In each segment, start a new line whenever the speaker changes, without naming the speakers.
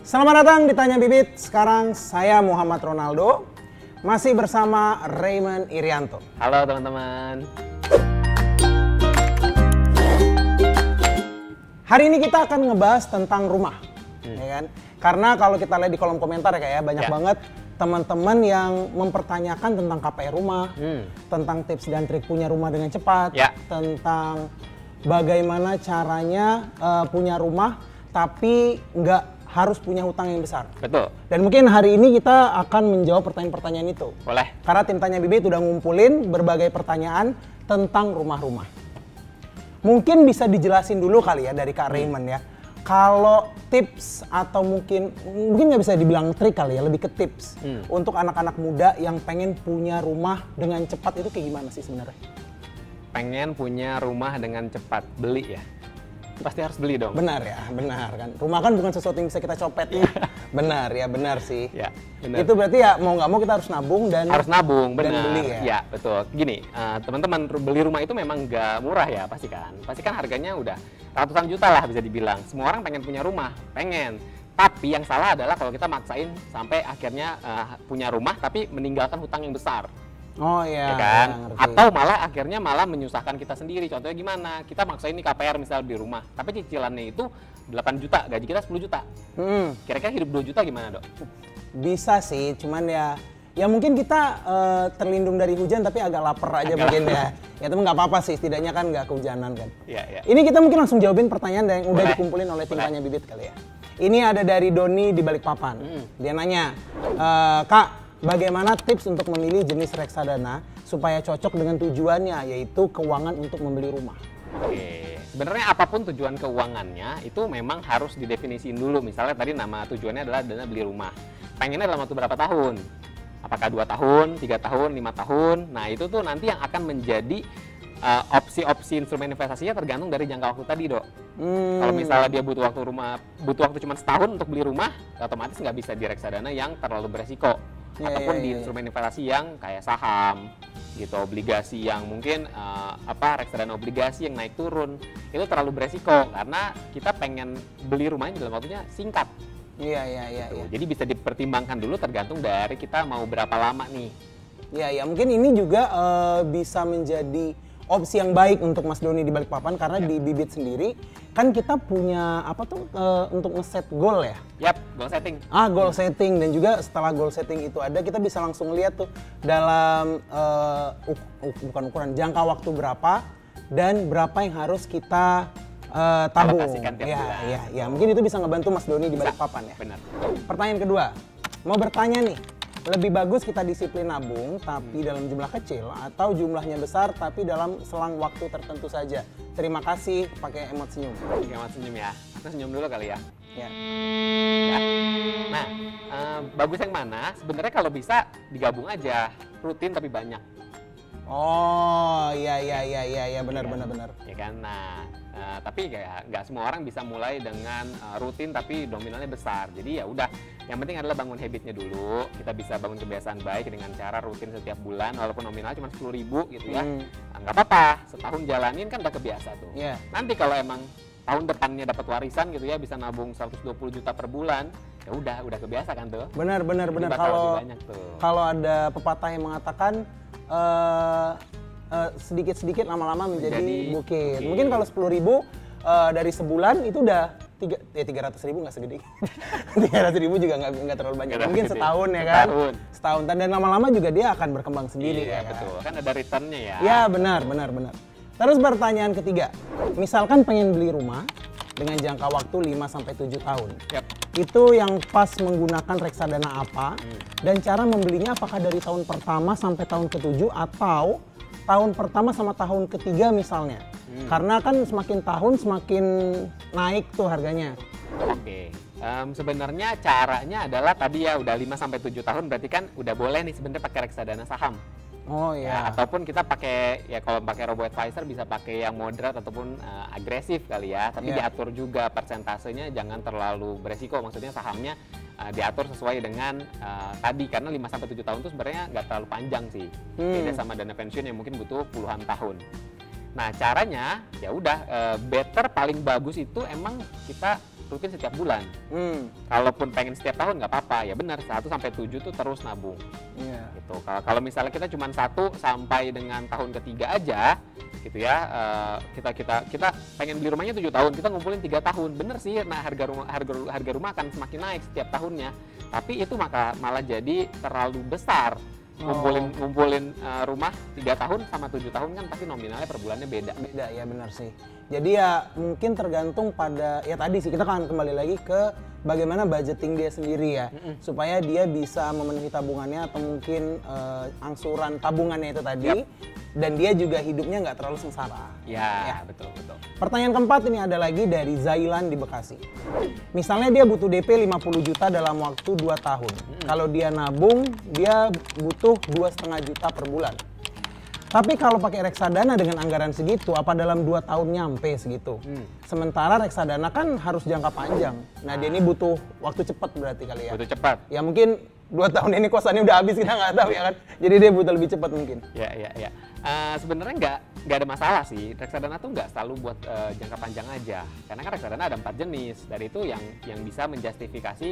Selamat datang di Tanya Bibit. Sekarang saya Muhammad Ronaldo, masih bersama Raymond Irianto.
Halo teman-teman.
Hari ini kita akan ngebahas tentang rumah, ya kan? Karena kalau kita lihat di kolom komentar ya kayak banyak banget teman-teman yang mempertanyakan tentang KPR rumah, tentang tips dan trik punya rumah dengan cepat, tentang bagaimana caranya punya rumah tapi nggak harus punya hutang yang besar.
Betul.
Dan mungkin hari ini kita akan menjawab pertanyaan-pertanyaan itu.
Boleh.
Karena tim Tanya Bibit udah ngumpulin berbagai pertanyaan tentang rumah-rumah. Mungkin bisa dijelasin dulu kali ya dari Kak Raymond ya. Kalau tips atau mungkin nggak bisa dibilang trik kali ya, lebih ke tips untuk anak-anak muda yang pengen punya rumah dengan cepat itu kayak gimana sih sebenarnya?
Pengen punya rumah dengan cepat, beli ya? Pasti harus beli dong.
Benar ya, benar kan. Rumah kan bukan sesuatu yang bisa kita copet ya. Benar ya, benar sih.
Ya, benar.
Itu berarti ya mau nggak mau kita harus nabung dan
benar.
Beli ya.
Ya, betul. Gini, teman-teman, beli rumah itu memang nggak murah ya, pasti kan harganya udah ratusan juta lah bisa dibilang. Semua orang pengen punya rumah, pengen. Tapi yang salah adalah kalau kita maksain sampai akhirnya punya rumah tapi meninggalkan hutang yang besar.
Oh iya,
ya kan?
Ya,
Atau akhirnya malah menyusahkan kita sendiri. Contohnya gimana? Kita maksain nih KPR misal di rumah, tapi cicilannya itu 8 juta, gaji kita 10 juta. Kira-kira hidup 2 juta gimana, Dok?
Bisa sih, cuman ya mungkin kita terlindung dari hujan tapi agak lapar aja mungkin ya. Ya tapi nggak apa-apa sih, setidaknya kan nggak kehujanan kan.
Iya.
Ini kita mungkin langsung jawabin pertanyaan yang udah dikumpulin oleh tim Tanya Bibit kali ya. Ini ada dari Doni di Balikpapan. Dia nanya, Kak, bagaimana tips untuk memilih jenis reksadana supaya cocok dengan tujuannya, yaitu keuangan untuk membeli rumah?
Oke, sebenarnya apapun tujuan keuangannya itu memang harus didefinisiin dulu. Misalnya tadi nama tujuannya adalah dana beli rumah. Pengennya dalam waktu berapa tahun? Apakah 2 tahun, 3 tahun, 5 tahun? Nah itu tuh nanti yang akan menjadi opsi-opsi instrumen investasinya tergantung dari jangka waktu tadi, Dok. Kalau misalnya dia butuh waktu cuma setahun untuk beli rumah, otomatis nggak bisa di reksadana yang terlalu beresiko. Ataupun di instrumen investasi yang kayak saham gitu, obligasi yang mungkin reksadana obligasi yang naik turun itu terlalu beresiko karena kita pengen beli rumahnya dalam waktunya singkat.
Iya.
Jadi bisa dipertimbangkan dulu tergantung dari kita mau berapa lama nih.
Iya, mungkin ini juga bisa menjadi opsi yang baik untuk Mas Doni di Balikpapan karena di Bibit sendiri kan kita punya untuk ngeset goal ya.
Yap, goal setting.
Goal setting, dan juga setelah goal setting itu ada kita bisa langsung lihat tuh dalam bukan ukuran, jangka waktu berapa dan berapa yang harus kita tabung. Ya, mungkin itu bisa ngebantu Mas Doni di Balikpapan ya.
Benar.
Pertanyaan kedua, mau bertanya nih. Lebih bagus kita disiplin nabung tapi dalam jumlah kecil atau jumlahnya besar tapi dalam selang waktu tertentu saja? Terima kasih, pakai emot senyum.
Pakai emot senyum ya. Aku senyum dulu kali ya.
Ya.
Nah, bagus yang mana? Sebenarnya kalau bisa digabung aja, rutin tapi banyak.
Oh, iya, benar.
Ya kan, tapi kayak nggak semua orang bisa mulai dengan rutin tapi nominalnya besar. Jadi ya udah, yang penting adalah bangun habitnya dulu. Kita bisa bangun kebiasaan baik dengan cara rutin setiap bulan, walaupun nominal cuma 10.000 gitu ya. Nggak apa-apa, setahun jalanin kan udah kebiasa tuh. Nanti kalau emang tahun depannya dapat warisan gitu ya, bisa nabung 120 juta per bulan, ya udah kebiasa kan tuh.
Benar. Kalau ada pepatah yang mengatakan sedikit-sedikit lama-lama menjadi bukit. Mungkin kalau 10.000 dari sebulan itu udah 300.000 nggak segede. 300.000 juga nggak terlalu banyak. Mungkin setahun ya kan. Setahun dan lama-lama juga dia akan berkembang sendiri.
Iya, betul. Kan ada returnnya ya.
Ya benar. Terus pertanyaan ketiga, misalkan pengen beli rumah dengan jangka waktu 5-7 tahun. Itu yang pas menggunakan reksadana apa? Dan cara membelinya apakah dari tahun pertama sampai tahun ke-7 atau tahun pertama sama tahun ketiga misalnya? Karena kan semakin tahun semakin naik tuh harganya.
Oke. Sebenarnya caranya adalah tadi ya udah 5-7 tahun berarti kan udah boleh nih sebenarnya pakai reksadana saham.
Oh iya.
Ya, ataupun kita pakai kalau pakai robo advisor bisa pakai yang moderat ataupun agresif kali ya. Tapi diatur juga persentasenya jangan terlalu beresiko. Maksudnya sahamnya diatur sesuai dengan tadi karena 5-7 tahun itu sebenarnya nggak terlalu panjang sih. Beda sama dana pensiun yang mungkin butuh puluhan tahun. Nah caranya ya udah better paling bagus itu emang kita rutin setiap bulan. Kalaupun pengen setiap tahun nggak apa-apa, ya benar 1 sampai 7 tuh terus nabung. Gitu. Kalau misalnya kita cuma 1 sampai dengan tahun ketiga aja, gitu ya, kita pengen beli rumahnya 7 tahun, kita ngumpulin 3 tahun, bener sih. Nah harga rumah akan semakin naik setiap tahunnya, tapi itu malah jadi terlalu besar. Ngumpulin rumah 3 tahun sama 7 tahun kan pasti nominalnya per bulannya beda
ya, benar sih. Jadi ya mungkin tergantung pada ya tadi sih, kita kan kembali lagi ke bagaimana budgeting dia sendiri ya, supaya dia bisa memenuhi tabungannya atau mungkin angsuran tabungannya itu tadi. Dan dia juga hidupnya nggak terlalu sengsara.
Ya, betul.
Pertanyaan keempat ini ada lagi dari Zailan di Bekasi. Misalnya dia butuh DP 50 juta dalam waktu 2 tahun. Kalau dia nabung, dia butuh 2,5 juta per bulan. Tapi kalau pakai reksadana dengan anggaran segitu, apa dalam 2 tahun nyampe segitu? Sementara reksadana kan harus jangka panjang. Nah dia ini butuh waktu cepat berarti kali ya?
Butuh cepat.
Ya mungkin 2 tahun ini kosannya udah habis, kita nggak tahu ya kan? Jadi dia butuh lebih cepat mungkin.
Ya. Sebenarnya nggak ada masalah sih. Reksadana tuh nggak selalu buat jangka panjang aja. Karena kan reksadana ada 4 jenis. Dari itu yang bisa menjustifikasi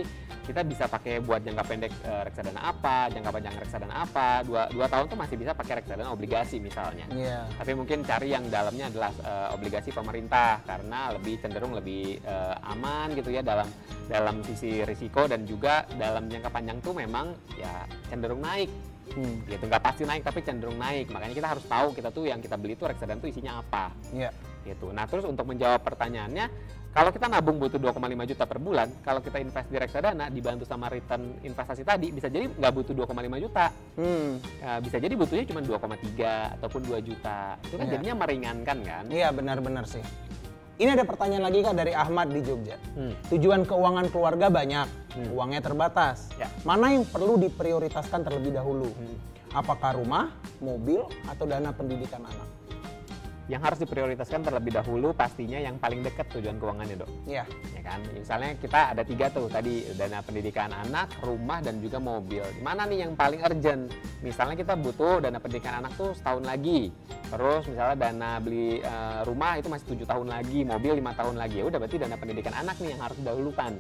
kita bisa pakai buat jangka pendek reksadana apa, jangka panjang reksadana apa. 2 tahun tuh masih bisa pakai reksadana obligasi misalnya. Tapi mungkin cari yang dalamnya adalah obligasi pemerintah karena cenderung lebih aman gitu ya dalam sisi risiko, dan juga dalam jangka panjang tuh memang ya cenderung naik. Gitu, nggak pasti naik tapi cenderung naik, makanya kita harus tahu kita tuh yang kita beli itu reksadana tuh isinya apa. Gitu. Nah terus untuk menjawab pertanyaannya, kalau kita nabung butuh 2,5 juta per bulan, kalau kita invest di reksadana dibantu sama return investasi tadi, bisa jadi nggak butuh 2,5 juta. Bisa jadi butuhnya cuma 2,3 ataupun 2 juta. Itu kan jadinya meringankan kan?
Iya, benar-benar sih. Ini ada pertanyaan lagi Kak dari Ahmad di Jogja. Tujuan keuangan keluarga banyak, uangnya terbatas. Mana yang perlu diprioritaskan terlebih dahulu? Apakah rumah, mobil, atau dana pendidikan anak?
Yang harus diprioritaskan terlebih dahulu pastinya yang paling dekat tujuan keuangannya, Dok.
Iya.
Ya kan? Misalnya kita ada 3 tuh tadi, dana pendidikan anak, rumah, dan juga mobil. Mana nih yang paling urgent? Misalnya kita butuh dana pendidikan anak tuh setahun lagi. Terus misalnya dana beli rumah itu masih 7 tahun lagi, mobil 5 tahun lagi. Ya udah, berarti dana pendidikan anak nih yang harus didahulukan.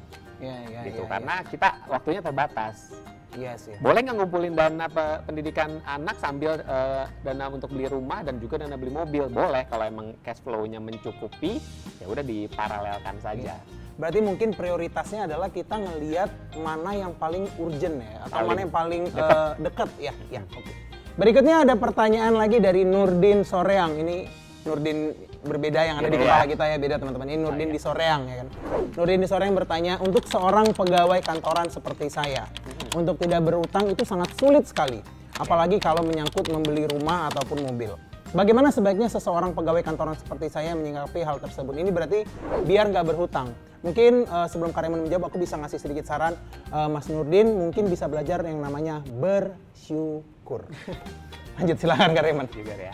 Gitu. Karena kita waktunya terbatas.
Iya sih.
Boleh nggak ngumpulin dana pendidikan anak sambil dana untuk beli rumah dan juga dana beli mobil? Boleh, kalau emang cash flow-nya mencukupi, ya udah diparalelkan saja.
Berarti mungkin prioritasnya adalah kita ngelihat mana yang paling urgent ya, atau mana yang paling dekat ya. Oke. Berikutnya ada pertanyaan lagi dari Nurdin Soreang. Ini Nurdin berbeda yang ada di kepala kita ya, beda teman-teman. Ini Nurdin di Soreang ya kan. Nurdin di Soreang bertanya, untuk seorang pegawai kantoran seperti saya, untuk tidak berutang itu sangat sulit sekali, apalagi kalau menyangkut membeli rumah ataupun mobil. Bagaimana sebaiknya seseorang pegawai kantoran seperti saya menyikapi hal tersebut? Ini berarti biar nggak berhutang. Mungkin sebelum Kak Raymond menjawab, aku bisa ngasih sedikit saran. Mas Nurdin mungkin bisa belajar yang namanya bersyukur. Lanjut, silakan Kak Raymond.
Juga ya.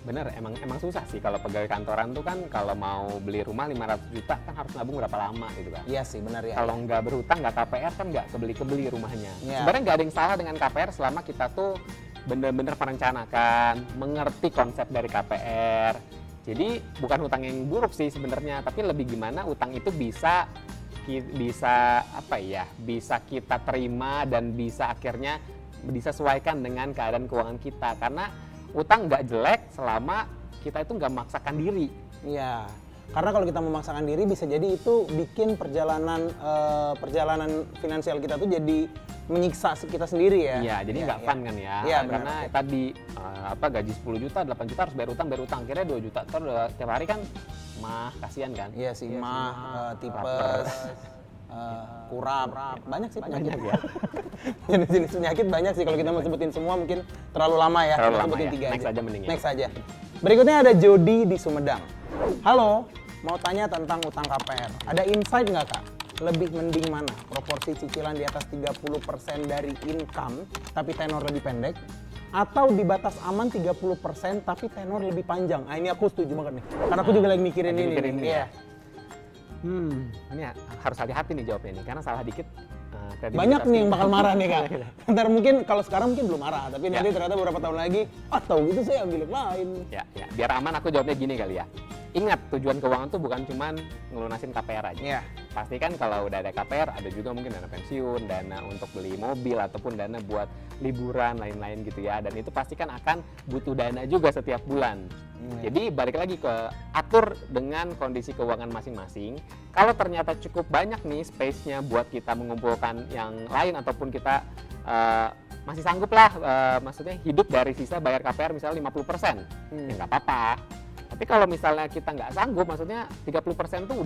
Bener, emang susah sih kalau pegawai kantoran tuh kan, kalau mau beli rumah 500 juta kan harus nabung berapa lama gitu kan.
Iya sih, benar ya.
Kalau nggak berhutang, nggak KPR kan nggak kebeli rumahnya. Sebenarnya nggak ada yang salah dengan KPR selama kita tuh bener-bener merencanakan, mengerti konsep dari KPR. Jadi bukan hutang yang buruk sih sebenarnya, tapi lebih gimana utang itu bisa apa ya, bisa kita terima dan bisa akhirnya disesuaikan dengan keadaan keuangan kita. Karena utang nggak jelek selama kita itu nggak memaksakan diri.
Iya, karena kalau kita memaksakan diri bisa jadi itu bikin perjalanan finansial kita tuh jadi menyiksa kita sendiri ya.
Iya, jadi nggak fun kan ya.
Iya,
karena tadi gaji 10 juta, 8 juta harus bayar utang, akhirnya 2 juta terus tiap hari kan kasihan kan.
Iya sih, tipes. Kurap, banyak sih penyakit ya. Jenis-jenis penyakit banyak sih, kalau kita mau sebutin semua mungkin terlalu lama ya.
Terlalu lama ya.
3
Next aja mending ya.
Next aja. Berikutnya ada Jody di Sumedang. Halo, mau tanya tentang utang KPR. Ada insight nggak Kak? Lebih mending mana? Proporsi cicilan di atas 30% dari income tapi tenor lebih pendek, atau di batas aman 30% tapi tenor lebih panjang? Nah, ini aku setuju banget nih. Karena aku juga lagi mikirin ini. Iya.
Ini harus hati-hati nih jawabnya nih, karena salah dikit
banyak nih yang bakal marah nih Kak. Ntar mungkin kalau sekarang mungkin belum marah, tapi nanti ternyata beberapa tahun lagi, tahu gitu saya ambil yang lain.
Ya, biar aman aku jawabnya gini kali ya. ingat tujuan keuangan tuh bukan cuman ngelunasin KPR aja.
Iya.
Pastikan kalau udah ada KPR, ada juga mungkin dana pensiun, dana untuk beli mobil, ataupun dana buat liburan, lain-lain gitu ya. Dan itu pastikan akan butuh dana juga setiap bulan. Jadi balik lagi ke atur dengan kondisi keuangan masing-masing. Kalau ternyata cukup banyak nih space-nya buat kita mengumpulkan yang lain, ataupun kita masih sanggup lah, maksudnya hidup dari sisa bayar KPR misalnya 50%, ya nggak apa-apa. Tapi kalau misalnya kita nggak sanggup, maksudnya 30% tuh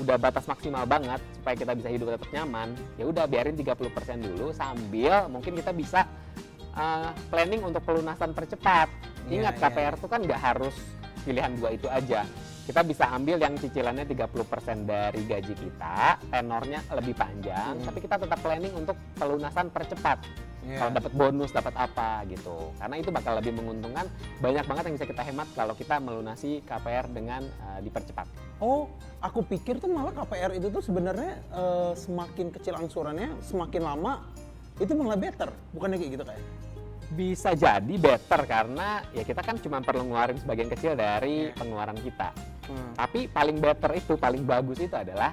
udah batas maksimal banget supaya kita bisa hidup tetap nyaman, ya udah biarin 30% dulu sambil mungkin kita bisa planning untuk pelunasan percepat. Ingat KPR tuh kan nggak harus pilihan dua itu aja. Kita bisa ambil yang cicilannya 30% dari gaji kita, tenornya lebih panjang, tapi kita tetap planning untuk pelunasan percepat. Kalau dapat bonus, dapat apa gitu. Karena itu bakal lebih menguntungkan, banyak banget yang bisa kita hemat kalau kita melunasi KPR dengan dipercepat.
Oh, aku pikir tuh malah KPR itu tuh sebenarnya semakin kecil angsurannya, semakin lama itu malah better. Bukannya kayak gitu kayak?
Bisa jadi better karena ya kita kan cuma perlu ngeluarin sebagian kecil dari pengeluaran kita. Tapi paling better itu, paling bagus itu adalah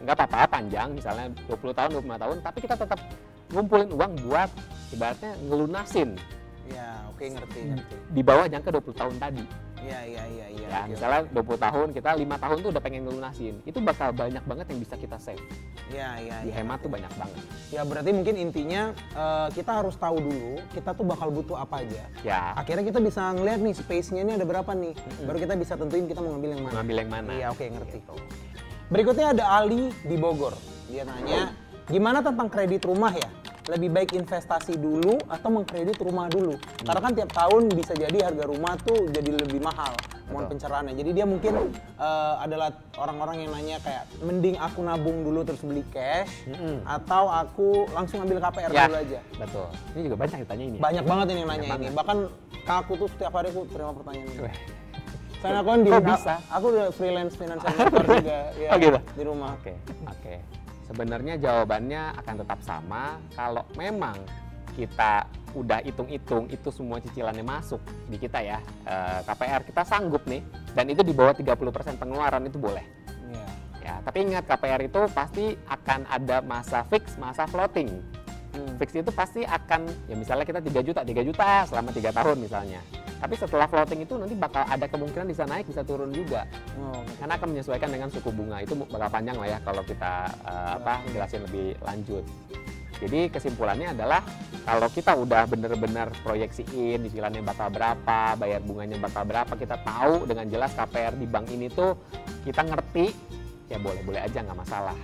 nggak apa-apa panjang, misalnya 20 tahun, 25 tahun, tapi kita tetap ngumpulin uang buat ibaratnya ngelunasin.
Ya, oke, ngerti.
Di bawah jangka 20 tahun tadi.
Iya.
Ya, misalnya 20 tahun, kita 5 tahun tuh udah pengen ngelunasin. Itu bakal banyak banget yang bisa kita save.
Iya.
Dihemat tuh banyak banget.
Ya, berarti mungkin intinya kita harus tahu dulu kita tuh bakal butuh apa aja.
Ya.
Akhirnya kita bisa ngeliat nih space-nya ini ada berapa nih. Baru kita bisa tentuin kita mau ngambil yang mana.
Ngambil yang mana.
Iya, oke, ngerti. Berikutnya ada Ali di Bogor. Dia nanya, gimana tentang kredit rumah ya? Lebih baik investasi dulu atau mengkredit rumah dulu? Karena kan tiap tahun bisa jadi harga rumah tuh jadi lebih mahal. Mohon pencerahannya. Jadi dia mungkin adalah orang-orang yang nanya kayak, mending aku nabung dulu terus beli cash, atau aku langsung ambil KPR dulu aja.
Betul. Ini juga banyak yang tanya ini.
Banyak banget ini yang nanya ini. Bahkan ke aku tuh setiap hari aku terima pertanyaan ini. Soalnya aku kan aku udah freelance financial advisor juga ya, di rumah.
Oke. Sebenarnya jawabannya akan tetap sama kalau memang kita udah hitung-hitung itu semua cicilannya masuk di kita ya, KPR kita sanggup nih, dan itu di bawah 30% pengeluaran itu boleh. Ya, tapi ingat KPR itu pasti akan ada masa fix, masa floating. Fix itu pasti akan, ya misalnya kita 3 juta selama 3 tahun misalnya. Tapi setelah floating itu nanti bakal ada kemungkinan bisa naik, bisa turun juga. Karena akan menyesuaikan dengan suku bunga. Itu bakal panjang lah ya kalau kita jelasin lebih lanjut. Jadi kesimpulannya adalah kalau kita udah bener-bener proyeksiin cicilannya bakal berapa, bayar bunganya bakal berapa, kita tahu dengan jelas KPR di bank ini tuh kita ngerti, ya boleh-boleh aja nggak masalah.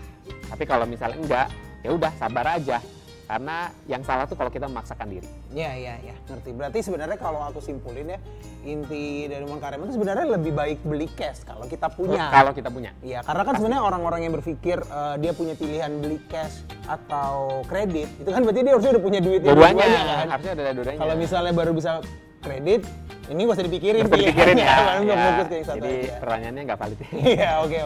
Tapi kalau misalnya enggak, ya udah sabar aja. Karena yang salah tuh kalau kita memaksakan diri.
Iya, ngerti. Berarti sebenarnya kalau aku simpulin ya, inti dari Mon Kareem itu sebenarnya lebih baik beli cash kalau kita punya.
Kalau kita punya.
Iya, karena kan sebenarnya orang-orang yang berpikir dia punya pilihan beli cash atau kredit, itu kan berarti dia harusnya udah punya duit
dua-duanya kan. Harusnya ada dua-duanya.
Kalau misalnya baru bisa kredit, ini gak usah dipikirin.
Ya.
Fokus ke yang satu
jadi
aja.
pertanyaannya nggak valid.
Iya, oke.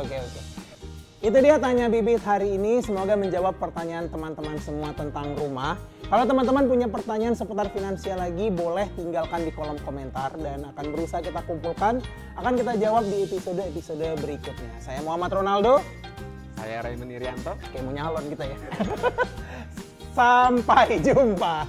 Itu dia Tanya Bibit hari ini, semoga menjawab pertanyaan teman-teman semua tentang rumah. Kalau teman-teman punya pertanyaan seputar finansial lagi, boleh tinggalkan di kolom komentar dan akan berusaha kita kumpulkan, akan kita jawab di episode berikutnya. Saya Muhammad Ronaldo.
Saya Raymond Irianto.
Kayak mau nyalon kita ya. Sampai jumpa.